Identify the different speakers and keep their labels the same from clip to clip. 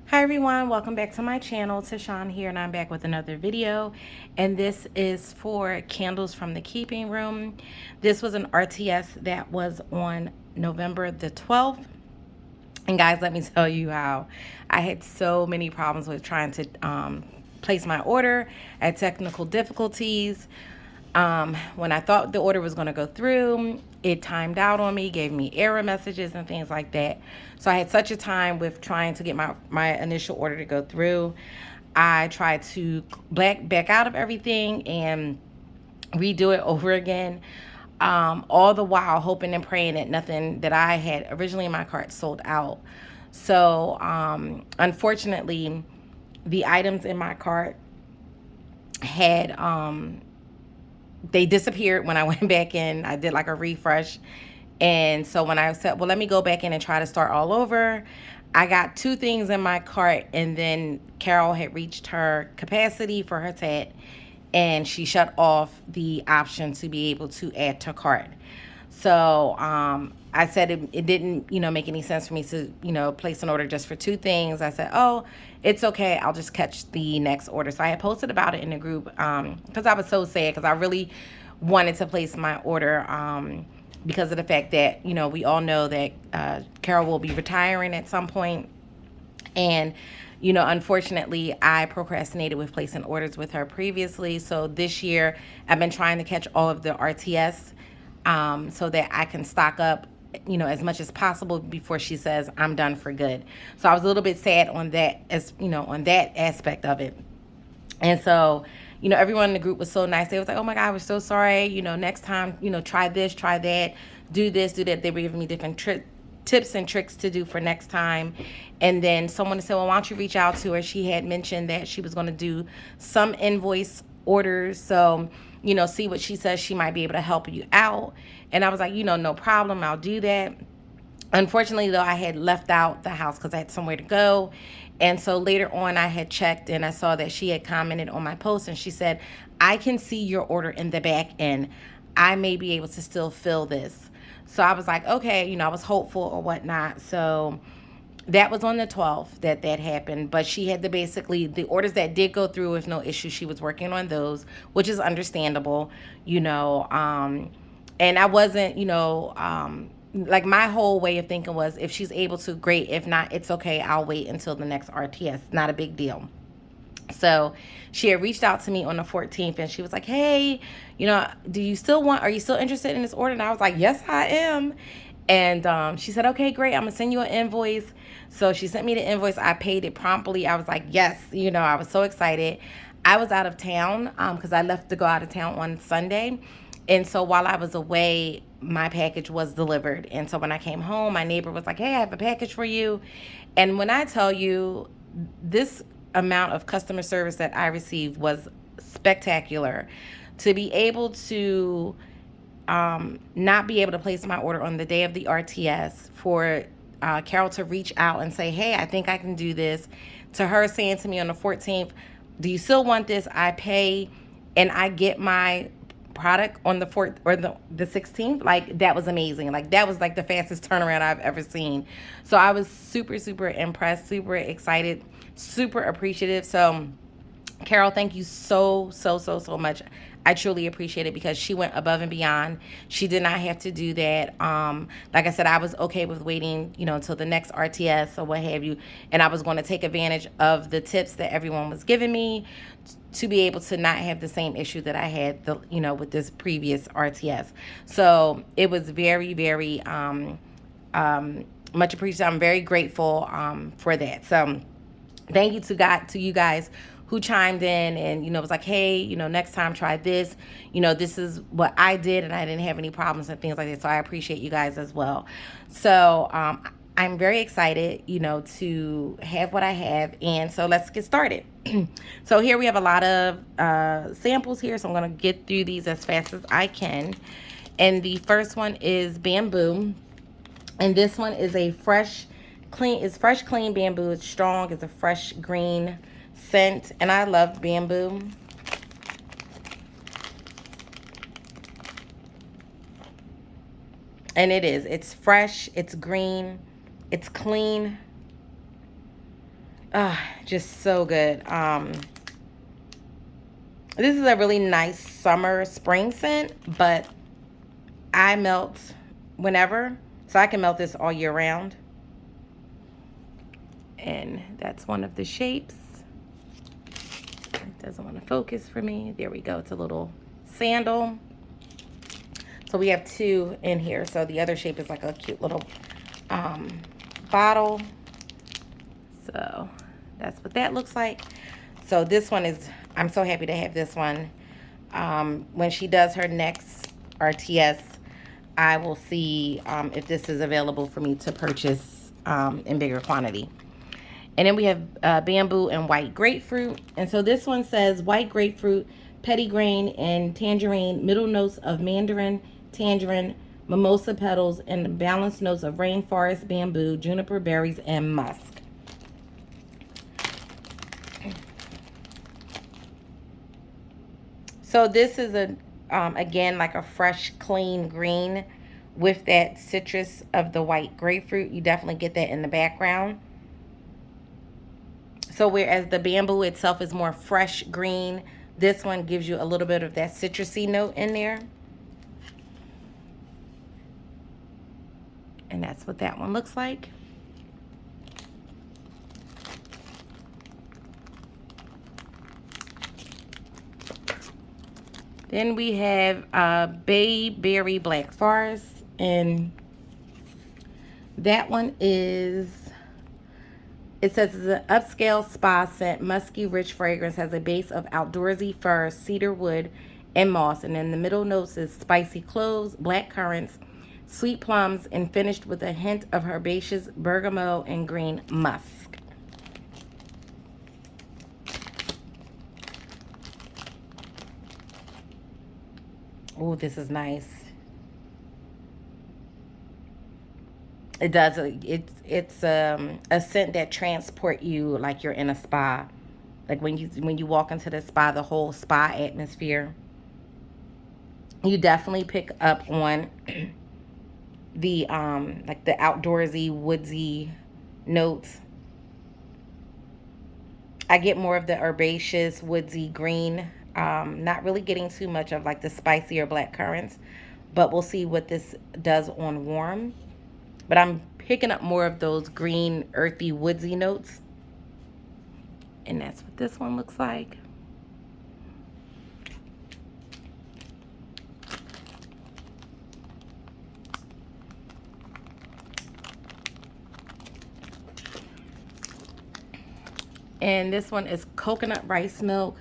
Speaker 1: Hi everyone, welcome back to my channel. Tashawn here, and I'm back with another video. And this is for candles from the keeping room. This was an RTS that was on November the 12th. And guys, let me tell you how I had so many problems with trying to place my order. I had technical difficulties. When I thought the order was going to go through, it timed out on me, gave me error messages and things like that. So I had such a time with trying to get my initial order to go through. I tried to back out of everything and redo it over again. All the while hoping and praying that nothing that I had originally in my cart sold out. So, unfortunately, the items in my cart had they disappeared when I went back in. I did like a refresh. And so when I said, well, let me go back in and try to start all over, I got two things in my cart. And then Carol had reached her capacity for her tat and she shut off the option to be able to add to cart. So I said it didn't, make any sense for me to, place an order just for two things. I said, oh, it's okay. I'll just catch the next order. So I had posted about it in the group because I was so sad because I really wanted to place my order because of the fact that, we all know that Carol will be retiring at some point. And, unfortunately, I procrastinated with placing orders with her previously. So this year, I've been trying to catch all of the RTS so that I can stock up, as much as possible before she says I'm done for good. So I was a little bit sad on that, on that aspect of it. And so, everyone in the group was so nice. They was like, oh my God, we're so sorry. Next time, try this, try that, do this, do that. They were giving me different tips and tricks to do for next time. And then someone said, well, why don't you reach out to her? She had mentioned that she was going to do some invoice orders. So, see what she says. She might be able to help you out. And I was like, no problem. I'll do that. Unfortunately, though, I had left out the house because I had somewhere to go. And so later on, I had checked and I saw that she had commented on my post and she said, I can see your order in the back end. I may be able to still fill this. So I was like, okay, I was hopeful or whatnot. So that was on the 12th that happened. But she had to basically, the orders that did go through with no issue, she was working on those, which is understandable, you know. And I wasn't, like my whole way of thinking was if she's able to, great. If not, it's okay. I'll wait until the next RTS. Not a big deal. So she had reached out to me on the 14th and she was like, hey, are you still interested in this order? And I was like, yes, I am. And she said, okay, great. I'm going to send you an invoice. So she sent me the invoice. I paid it promptly. I was like, yes, I was so excited. I was out of town because I left to go out of town on Sunday. And so while I was away, my package was delivered. And so when I came home, my neighbor was like, hey, I have a package for you. And when I tell you this amount of customer service that I received was spectacular, to be able to not be able to place my order on the day of the RTS, for Carol to reach out and say, hey, I think I can do this, to her saying to me on the 14th, do you still want this? I pay and I get my product on the 4th or the 16th. Like, that was amazing. Like, that was like the fastest turnaround I've ever seen. So I was super, super impressed, super excited, super appreciative. So Carol, thank you so, so, so, so much. I truly appreciate it because she went above and beyond. She did not have to do that. Like I said, I was okay with waiting, until the next RTS or what have you. And I was going to take advantage of the tips that everyone was giving me to be able to not have the same issue that I had, with this previous RTS. So it was very, very much appreciated. I'm very grateful for that. So thank you to you guys who chimed in and was like, hey, next time try this. This is what I did and I didn't have any problems and things like that. So I appreciate you guys as well. So I'm very excited, to have what I have. And so let's get started. So here we have a lot of samples here. So I'm going to get through these as fast as I can. And the first one is bamboo. And this one is a fresh, clean bamboo. It's strong. It's a fresh green scent. And I love bamboo. And it is. It's fresh. It's green. It's clean. Just so good. This is a really nice summer spring scent, but I melt whenever, so I can melt this all year round. And that's one of the shapes. It doesn't want to focus for me. There we go. It's a little sandal. So we have two in here. So the other shape is like a cute little bottle. So that's what that looks like. So this one is, I'm so happy to have this one. When she does her next RTS, I will see if this is available for me to purchase in bigger quantity. And then we have bamboo and white grapefruit. And so this one says white grapefruit, petitgrain, and tangerine, middle notes of mandarin, tangerine, mimosa petals, and balanced notes of rainforest, bamboo, juniper berries, and musk. So this is again, like a fresh, clean green with that citrus of the white grapefruit. You definitely get that in the background. So whereas the bamboo itself is more fresh green, this one gives you a little bit of that citrusy note in there. And that's what that one looks like. Then we have Bayberry Black Forest, and that one is, it says it's an upscale spa scent, musky, rich fragrance, has a base of outdoorsy fir, cedar wood, and moss. And in the middle notes is spicy cloves, black currants, sweet plums, and finished with a hint of herbaceous bergamot and green musk. Oh, this is nice. It does. It's a scent that transport you like you're in a spa. Like when you walk into the spa, the whole spa atmosphere. You definitely pick up on the like the outdoorsy, woodsy notes. I get more of the herbaceous, woodsy green. Not really getting too much of like the spicy or black currants, but we'll see what this does on warm. But I'm picking up more of those green, earthy, woodsy notes. And that's what this one looks like. And this one is coconut rice milk.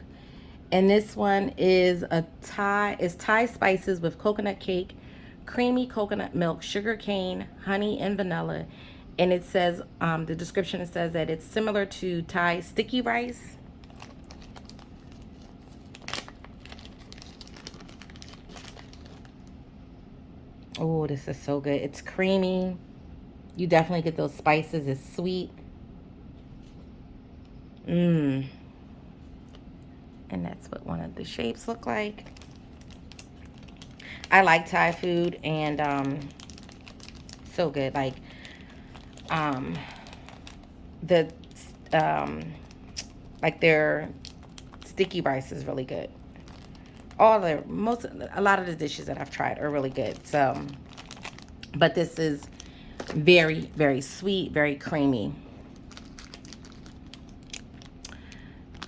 Speaker 1: And this one is Thai spices with coconut cake, creamy coconut milk, sugar cane, honey, and vanilla. And it says, the description says that it's similar to Thai sticky rice. Oh, this is so good. It's creamy. You definitely get those spices. It's sweet. Mmm. And that's what one of the shapes look like. I like Thai food, and so good. Like the like their sticky rice is really good. A lot of the dishes that I've tried are really good. So, but this is very, very sweet, very creamy.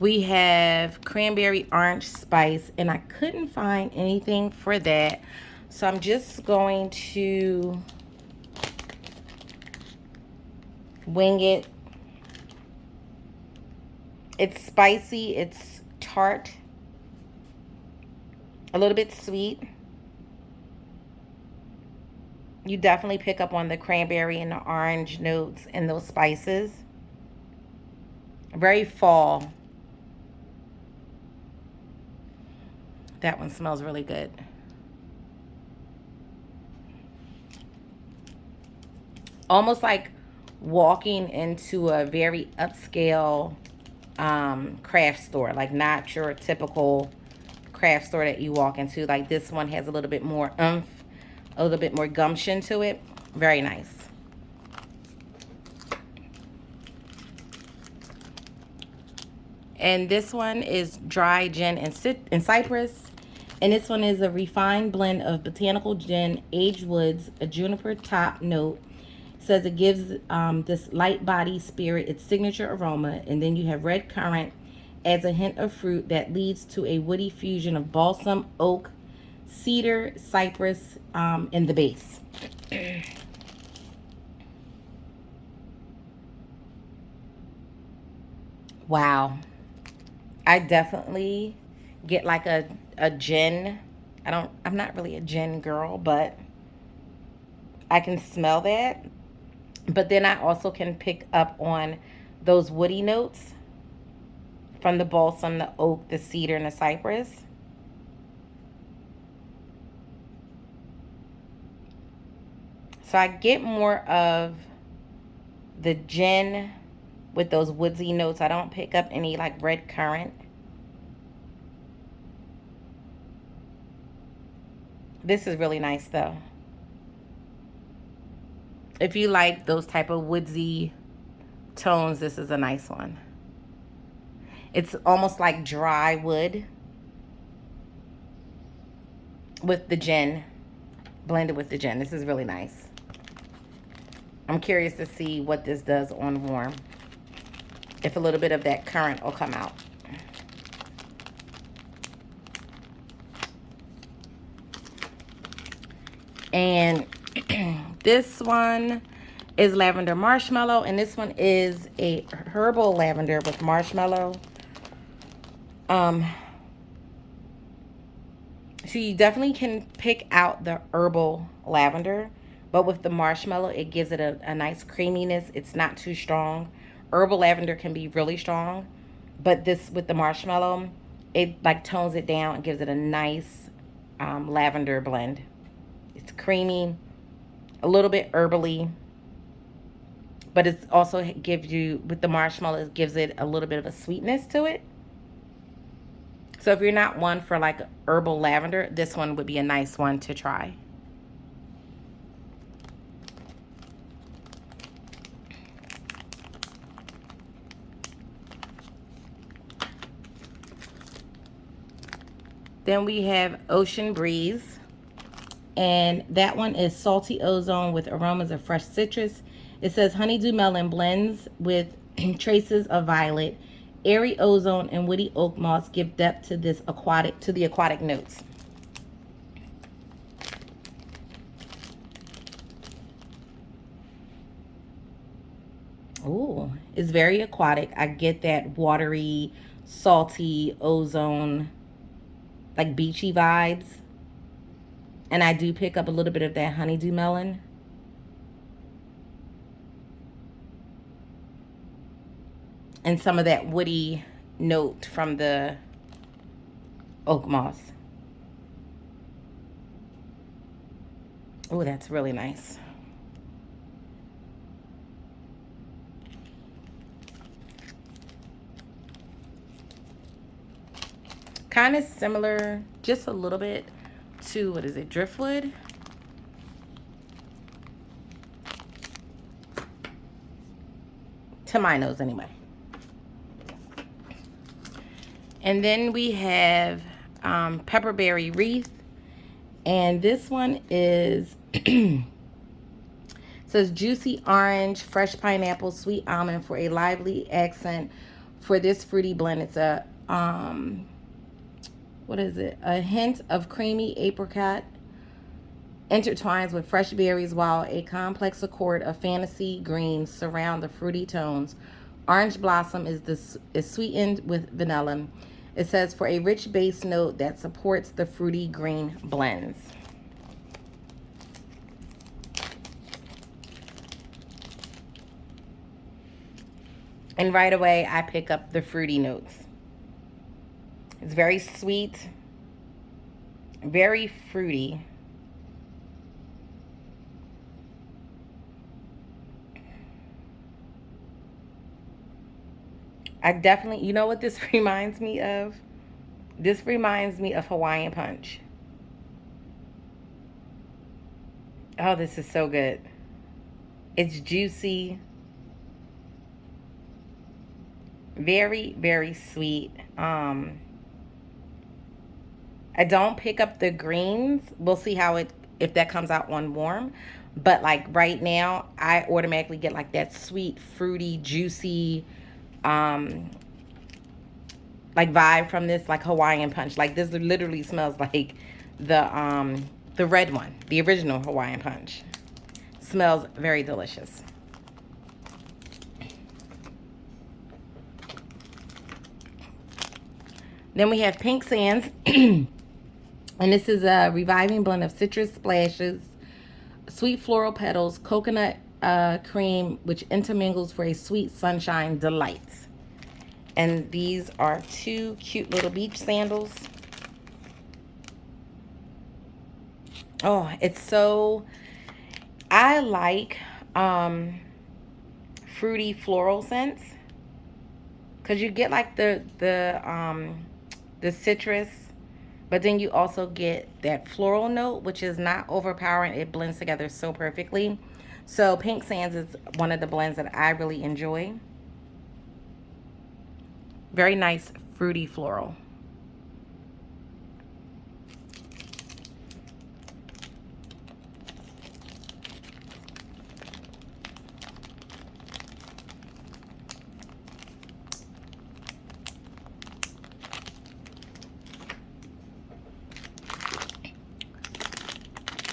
Speaker 1: We have cranberry orange spice, and I couldn't find anything for that. So I'm just going to wing it. It's spicy, it's tart, a little bit sweet. You definitely pick up on the cranberry and the orange notes and those spices. Very fall. That one smells really good. Almost like walking into a very upscale craft store. Like not your typical craft store that you walk into. Like this one has a little bit more oomph, a little bit more gumption to it. Very nice. And this one is dry gin and cypress. And this one is a refined blend of botanical gin, aged woods, a juniper top note. It says it gives this light body spirit its signature aroma. And then you have red currant, adds a hint of fruit that leads to a woody fusion of balsam, oak, cedar, cypress in the base. Wow. I definitely get like a gin. I'm not really a gin girl, but I can smell that. But then I also can pick up on those woody notes from the balsam, the oak, the cedar, and the cypress. So I get more of the gin with those woodsy notes. I don't pick up any like red currant. This is really nice though. If you like those type of woodsy tones, this is a nice one. It's almost like dry wood with the gin, blended with the gin. This is really nice. I'm curious to see what this does on warm. If a little bit of that currant will come out. And this one is lavender marshmallow, and this one is a herbal lavender with marshmallow. So you definitely can pick out the herbal lavender, but with the marshmallow, it gives it a nice creaminess. It's not too strong. Herbal lavender can be really strong, but this with the marshmallow, it like tones it down and gives it a nice lavender blend. It's creamy, a little bit herbally, but it's also gives you, with the marshmallow, it gives it a little bit of a sweetness to it. So if you're not one for like herbal lavender, this one would be a nice one to try. Then we have Ocean Breeze. And that one is salty ozone with aromas of fresh citrus. It says honeydew melon blends with traces of violet. Airy ozone and woody oak moss give depth to the aquatic notes. Ooh, it's very aquatic. I get that watery, salty ozone, like beachy vibes. And I do pick up a little bit of that honeydew melon. And some of that woody note from the oak moss. Oh, that's really nice. Kind of similar, just a little bit, to, what is it, driftwood? To my nose, anyway. And then we have Pepperberry Wreath. And this one is, says juicy orange, fresh pineapple, sweet almond for a lively accent for this fruity blend. It's a, what is it? A hint of creamy apricot intertwines with fresh berries while a complex accord of fantasy greens surround the fruity tones. Orange blossom is sweetened with vanilla. It says for a rich base note that supports the fruity green blends. And right away, I pick up the fruity notes. It's very sweet, very fruity. I definitely, you know what this reminds me of? This reminds me of Hawaiian Punch. Oh, this is so good. It's juicy. Very, very sweet. I don't pick up the greens. We'll see how it, if that comes out on warm. But like right now, I automatically get like that sweet, fruity, juicy, um, like vibe from this like Hawaiian punch. Like this literally smells like the red one, the original Hawaiian punch. Smells very delicious. Then we have Pink Sands. And this is a reviving blend of citrus splashes, sweet floral petals, coconut cream, which intermingles for a sweet sunshine delight. And these are two cute little beach sandals. Oh, it's so, I like fruity floral scents, because you get like the citrus, but then you also get that floral note, which is not overpowering. It blends together so perfectly. So Pink Sands is one of the blends that I really enjoy. Very nice fruity floral.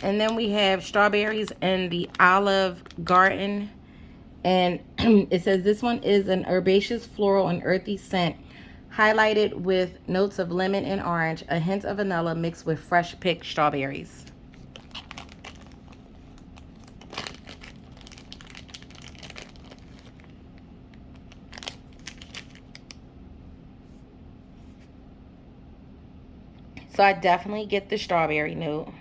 Speaker 1: And then we have strawberries in the Olive Garden. And it says this one is an herbaceous floral and earthy scent, highlighted with notes of lemon and orange, a hint of vanilla mixed with fresh picked strawberries. So I definitely get the strawberry note.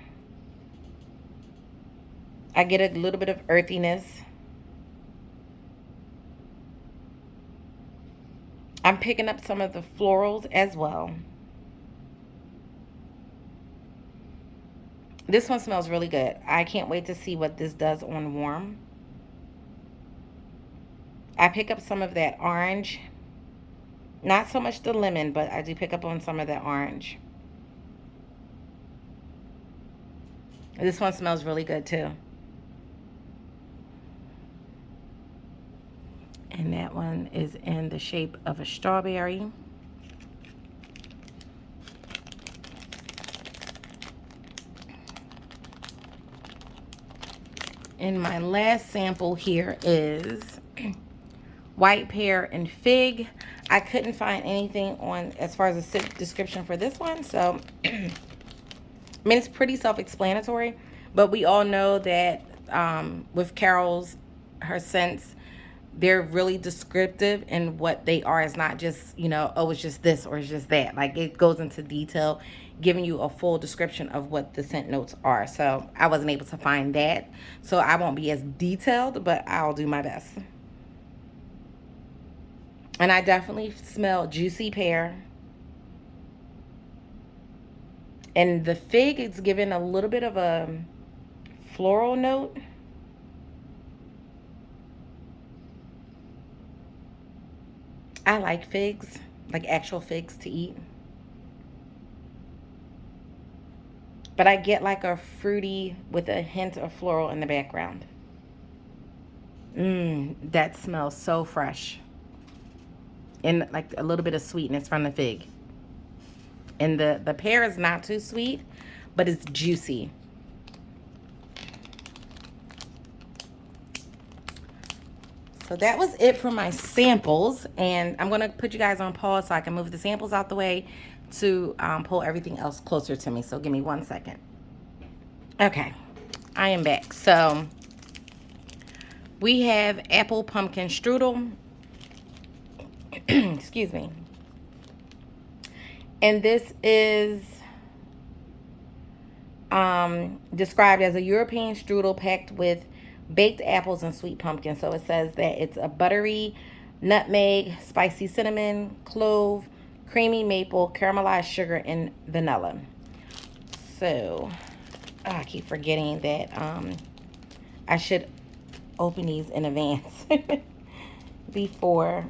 Speaker 1: I get a little bit of earthiness. I'm picking up some of the florals as well. This one smells really good. I can't wait to see what this does on warm. I pick up some of that orange. Not so much the lemon, but I do pick up on some of that orange. This one smells really good too. And that one is in the shape of a strawberry. And my last sample here is white pear and fig. I couldn't find anything on as far as the description for this one, so I mean, it's pretty self-explanatory, but we all know that with Carol's, her scents, they're really descriptive in what they are. It's not just, you know, oh, it's just this or it's just that. Like, it goes into detail, giving you a full description of what the scent notes are. So I wasn't able to find that. So I won't be as detailed, but I'll do my best. And I definitely smell juicy pear. And the fig is giving a little bit of a floral note. I like figs, like actual figs to eat. But I get like a fruity with a hint of floral in the background. That smells so fresh. And like a little bit of sweetness from the fig. And the pear is not too sweet, but it's juicy. So that was it for my samples. And I'm going to put you guys on pause so I can move the samples out the way to pull everything else closer to me. So give me 1 second. Okay, I am back. So we have apple pumpkin strudel. Excuse me. And this is described as a European strudel packed with baked apples and sweet pumpkin. So it says that it's a buttery nutmeg, spicy cinnamon, clove, creamy maple, caramelized sugar, and vanilla. So I keep forgetting that I should open these in advance before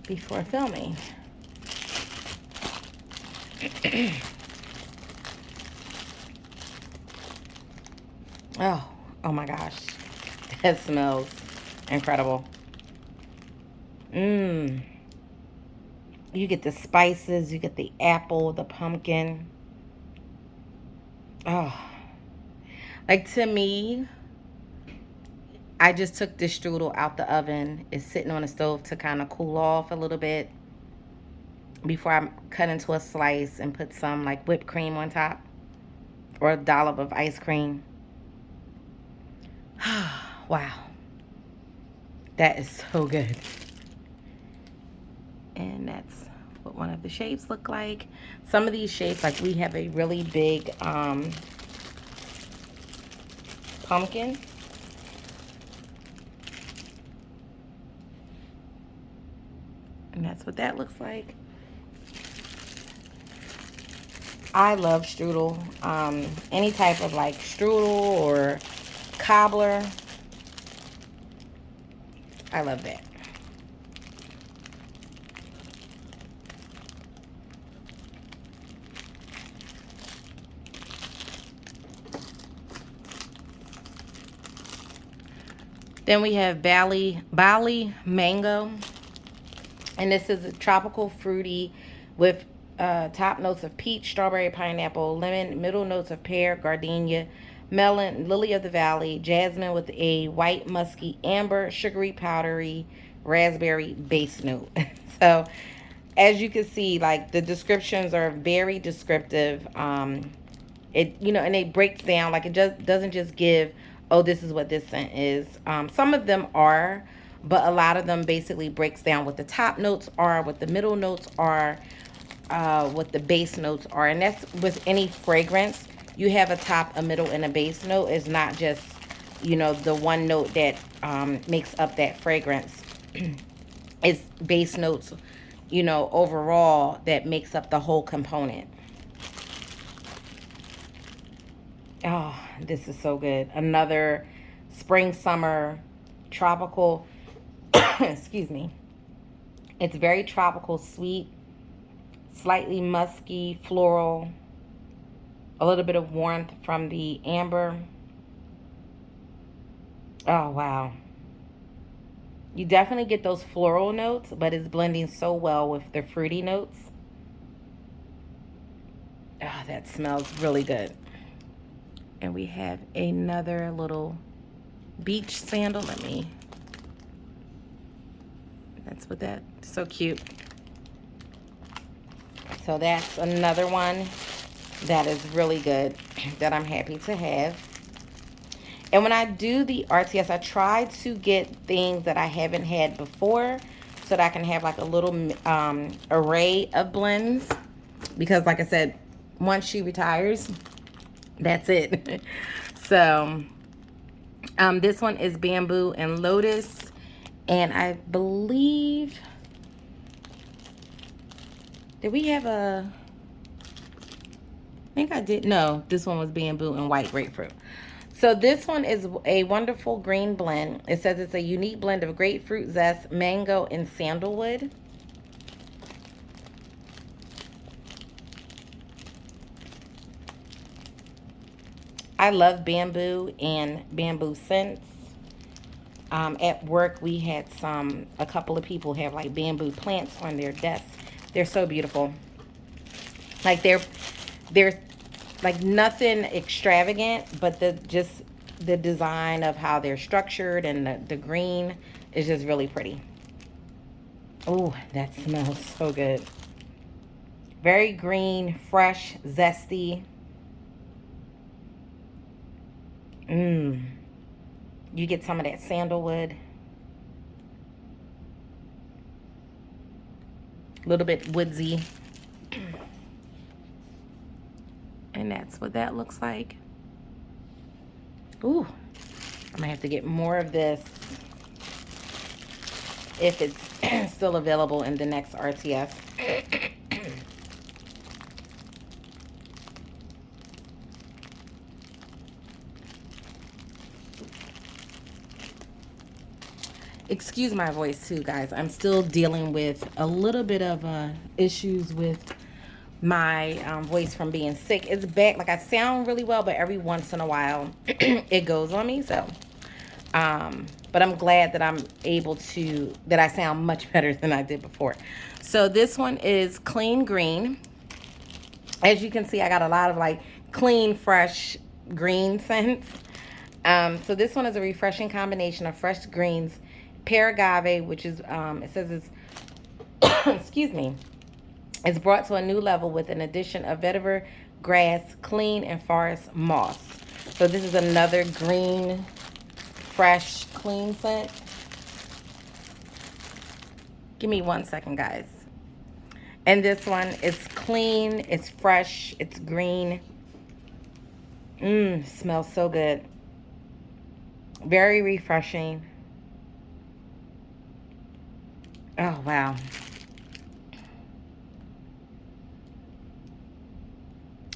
Speaker 1: before filming. Oh my gosh. That smells incredible. Mmm. You get the spices, you get the apple, the pumpkin. Oh. Like, to me, I just took this strudel out the oven. It's sitting on the stove to kind of cool off a little bit before I cut into a slice and put some like whipped cream on top or a dollop of ice cream. Wow. That is so good. And that's what one of the shapes look like. Some of these shapes, like we have a really big pumpkin. And that's what that looks like. I love strudel. Any type of like strudel or cobbler. I love that. Then we have Bali mango. And this is a tropical fruity with top notes of peach, strawberry, pineapple, lemon, middle notes of pear, gardenia, melon, lily of the valley, jasmine with a white musky, amber, sugary, powdery, raspberry base note. So as you can see, like the descriptions are very descriptive. It, you know, and it breaks down, like it just doesn't just give, oh, this is what this scent is. Some of them are, but a lot of them basically breaks down what the top notes are, what the middle notes are, what the base notes are. And that's with any fragrance. You have a top, a middle, and a base note. It's not just, you know, the one note that makes up that fragrance. It's base notes, you know, overall that makes up the whole component. Oh, this is so good. Another spring, summer, tropical, excuse me. It's very tropical, sweet, slightly musky, floral, a little bit of warmth from the amber. Oh, wow. You definitely get those floral notes, but it's blending so well with the fruity notes. Oh, that smells really good. And we have another little beach sandal. That's what so cute. So that's another one that is really good that I'm happy to have. And when I do the RTS, I try to get things that I haven't had before so that I can have like a little array of blends. Because like I said, once she retires, that's it. So this one is bamboo and lotus. And I believe, did we have a, I think I did. No, this one was bamboo and white grapefruit. So this one is a wonderful green blend. It says it's a unique blend of grapefruit zest, mango, and sandalwood. I love bamboo and bamboo scents. At work, we had a couple of people have like bamboo plants on their desks. They're so beautiful. Like they're like nothing extravagant, but just the design of how they're structured and the green is just really pretty. Oh, that smells so good. Very green, fresh, zesty. You get some of that sandalwood. A little bit woodsy. And that's what that looks like. Ooh, I'm gonna have to get more of this if it's still available in the next RTS. Excuse my voice too, guys. I'm still dealing with a little bit of issues with my voice from being sick. It's back. Like, I sound really well, but every once in a while it goes on me. So but I'm glad that that I sound much better than I did before. So this one is Clean Green. As you can see, I got a lot of like clean, fresh green scents. So this one is a refreshing combination of fresh greens, pear agave, which is, it says it's, excuse me, it's brought to a new level with an addition of vetiver, grass, clean, and forest moss. So this is another green, fresh, clean scent. Give me 1 second, guys. And this one is clean, it's fresh, it's green. Smells so good. Very refreshing. Oh, wow.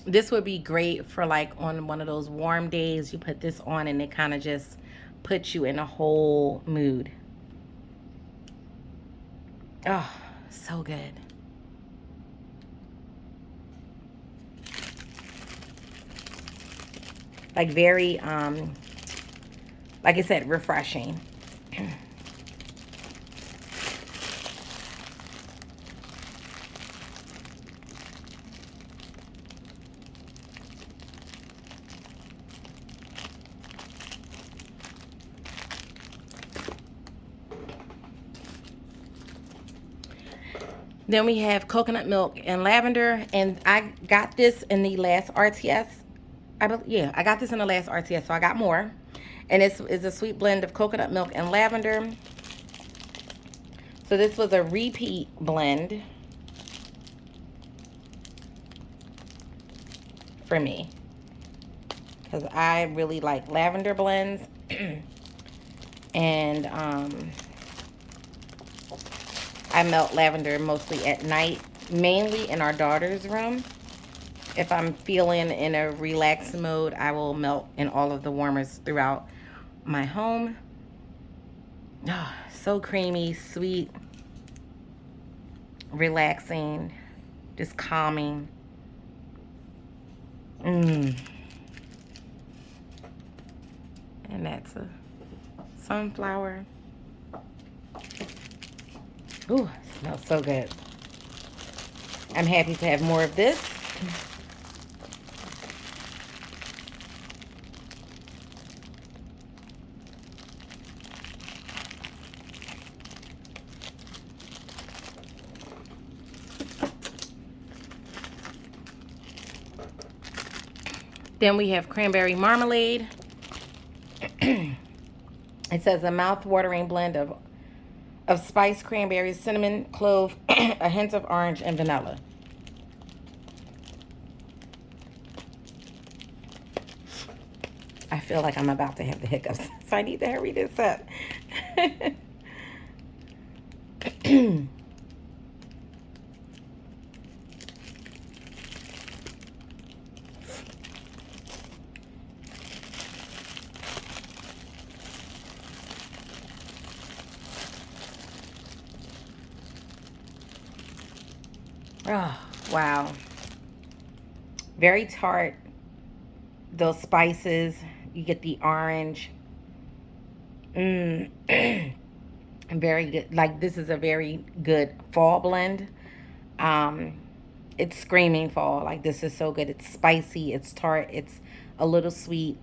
Speaker 1: This would be great for like on one of those warm days. You put this on and it kind of just puts you in a whole mood. Oh, so good. Like very, like I said, refreshing. Then we have coconut milk and lavender, and I got this in the last RTS. I got this in the last RTS, so I got more. And it's a sweet blend of coconut milk and lavender. So this was a repeat blend for me, because I really like lavender blends. And I melt lavender mostly at night, mainly in our daughter's room. If I'm feeling in a relaxed mode, I will melt in all of the warmers throughout my home. Oh, so creamy, sweet, relaxing, just calming. And that's a sunflower. Ooh, smells so good. I'm happy to have more of this. Then we have cranberry marmalade. It says a mouth-watering blend of spiced cranberries, cinnamon, clove, a hint of orange, and vanilla. I feel like I'm about to have the hiccups, so I need to hurry this up. Oh, wow. Very tart. Those spices. You get the orange. Very good. Like, this is a very good fall blend. It's screaming fall. Like, this is so good. It's spicy. It's tart. It's a little sweet.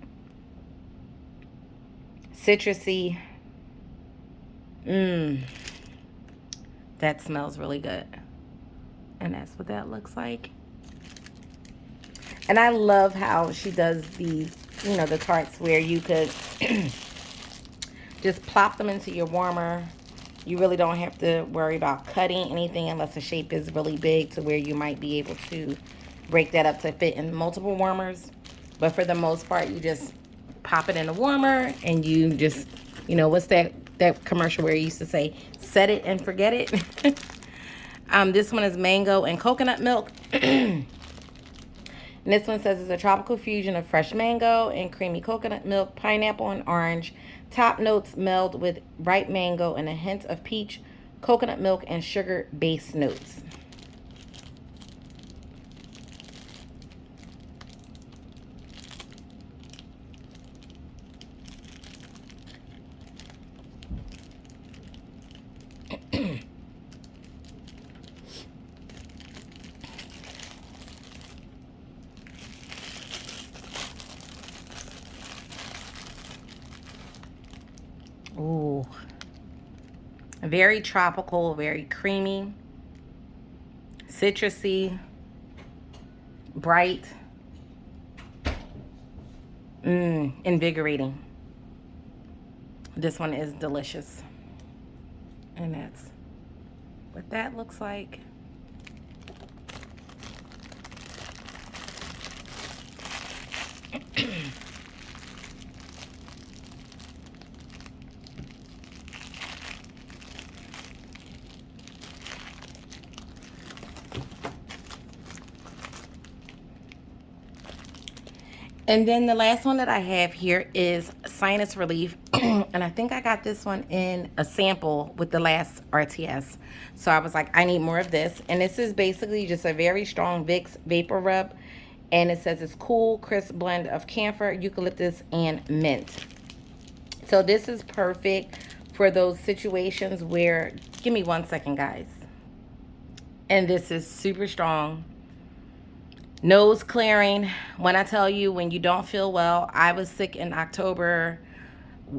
Speaker 1: Citrusy. That smells really good. And that's what that looks like. And I love how she does these, you know, the tarts where you could just plop them into your warmer. You really don't have to worry about cutting anything unless the shape is really big to where you might be able to break that up to fit in multiple warmers. But for the most part, you just pop it in a warmer and you just, you know, what's that commercial where you used to say, set it and forget it? This one is mango and coconut milk. And this one says it's a tropical fusion of fresh mango and creamy coconut milk, pineapple, and orange. Top notes meld with ripe mango and a hint of peach, coconut milk, and sugar-based notes. Ooh. Very tropical, very creamy, citrusy, bright, invigorating. This one is delicious. And that's what that looks like. And then the last one that I have here is sinus relief. And I think I got this one in a sample with the last RTS. So I was like, I need more of this. And this is basically just a very strong Vicks vapor rub. And it says it's cool, crisp blend of camphor, eucalyptus, and mint. So this is perfect for those situations where, give me 1 second, guys. And this is super strong. Nose clearing. When I tell you, when you don't feel well, I was sick in October,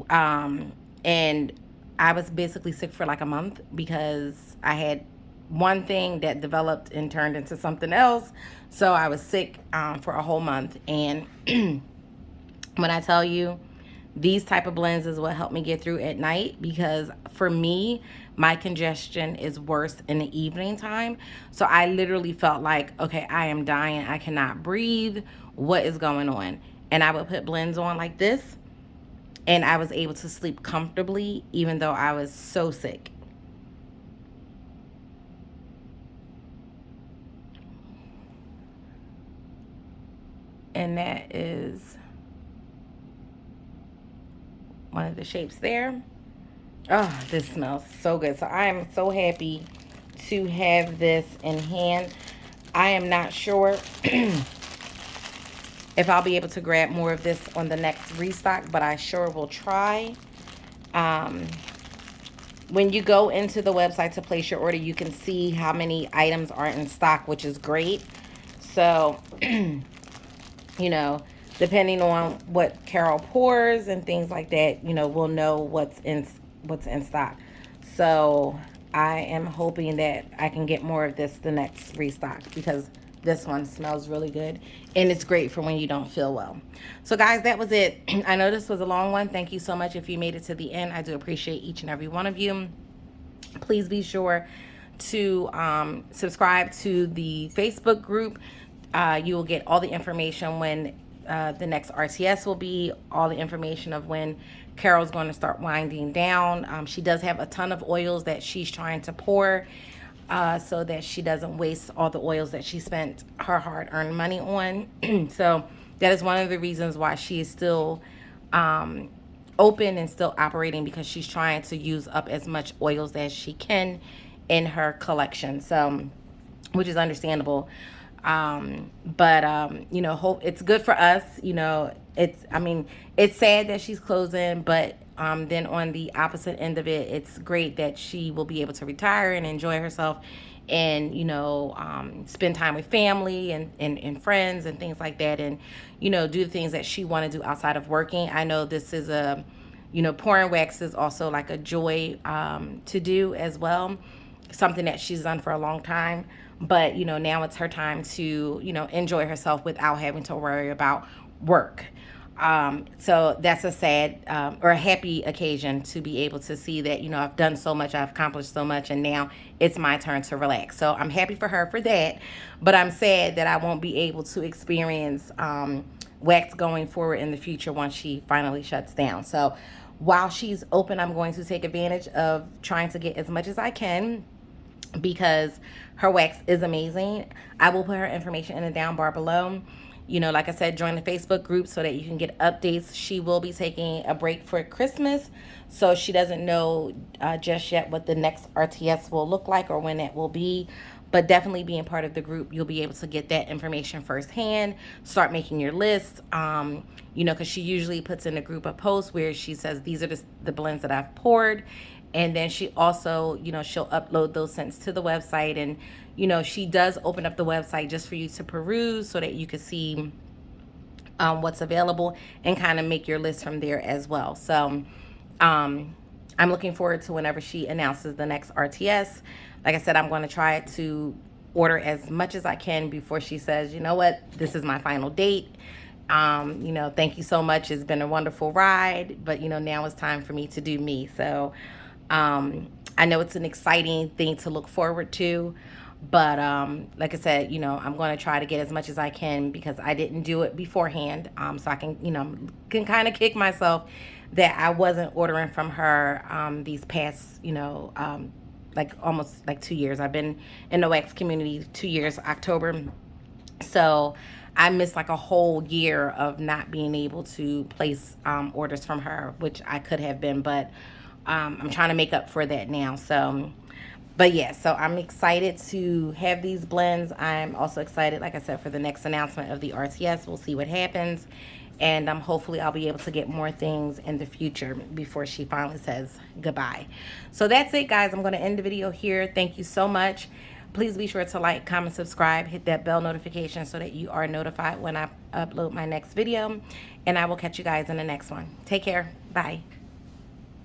Speaker 1: and I was basically sick for like a month because I had one thing that developed and turned into something else. So I was sick for a whole month. And when I tell you, these type of blends is what helped me get through at night, because for me, my congestion is worse in the evening time. So I literally felt like, okay, I am dying. I cannot breathe. What is going on? And I would put blends on like this, and I was able to sleep comfortably even though I was so sick. And that is one of the shapes there. Oh, this smells so good. So I am so happy to have this in hand. I am not sure if I'll be able to grab more of this on the next restock, but I sure will try. When you go into the website to place your order, you can see how many items are in stock, which is great. So, you know, depending on what Carol pours and things like that, you know, we'll know what's in stock. So I am hoping that I can get more of this the next restock, because this one smells really good and it's great for when you don't feel well. So guys, that was it. I know this was a long one. Thank you so much if you made it to the end. I do appreciate each and every one of you. Please be sure to subscribe to the Facebook group. You will get all the information when the next RTS will be, all the information of when Carol's going to start winding down. She does have a ton of oils that she's trying to pour, so that she doesn't waste all the oils that she spent her hard-earned money on. So that is one of the reasons why she is still open and still operating, because she's trying to use up as much oils as she can in her collection. So, which is understandable. But you know, hope it's good for us. You know, I mean, it's sad that she's closing, but then on the opposite end of it, it's great that she will be able to retire and enjoy herself, and you know, spend time with family and friends and things like that, and you know, do the things that she want to do outside of working. I know this is a, you know, pouring wax is also like a joy to do as well, something that she's done for a long time. But you know, now it's her time to, you know, enjoy herself without having to worry about work. So that's a sad or a happy occasion to be able to see that, you know, I've done so much, I've accomplished so much, and now it's my turn to relax. So I'm happy for her for that, but I'm sad that I won't be able to experience wax going forward in the future once she finally shuts down. So while she's open, I'm going to take advantage of trying to get as much as I can, because her wax is amazing. I will put her information in the down bar below. You know, like I said, join the Facebook group so that you can get updates. She will be taking a break for Christmas, so she doesn't know just yet what the next RTS will look like or when it will be. But definitely being part of the group, you'll be able to get that information firsthand. Start making your list. You know, because she usually puts in a group of posts where she says, these are the blends that I've poured. And then she also, you know, she'll upload those scents to the website. And, you know, she does open up the website just for you to peruse so that you can see what's available and kind of make your list from there as well. So I'm looking forward to whenever she announces the next RTS. Like I said, I'm going to try to order as much as I can before she says, you know what, this is my final date. You know, thank you so much. It's been a wonderful ride, but you know, now it's time for me to do me. So I know it's an exciting thing to look forward to, but like I said, you know, I'm going to try to get as much as I can because I didn't do it beforehand. So I can, you know, can kind of kick myself that I wasn't ordering from her these past, you know, like almost like 2 years. I've been in the wax community 2 years, October. So I missed like a whole year of not being able to place orders from her, which I could have been, but I'm trying to make up for that now. So, but yeah, so I'm excited to have these blends. I'm also excited, like I said, for the next announcement of the RTS. We'll see what happens. And hopefully I'll be able to get more things in the future before she finally says goodbye. So that's it, guys. I'm going to end the video here. Thank you so much. Please be sure to like, comment, subscribe, hit that bell notification so that you are notified when I upload my next video. And I will catch you guys in the next one. Take care. Bye.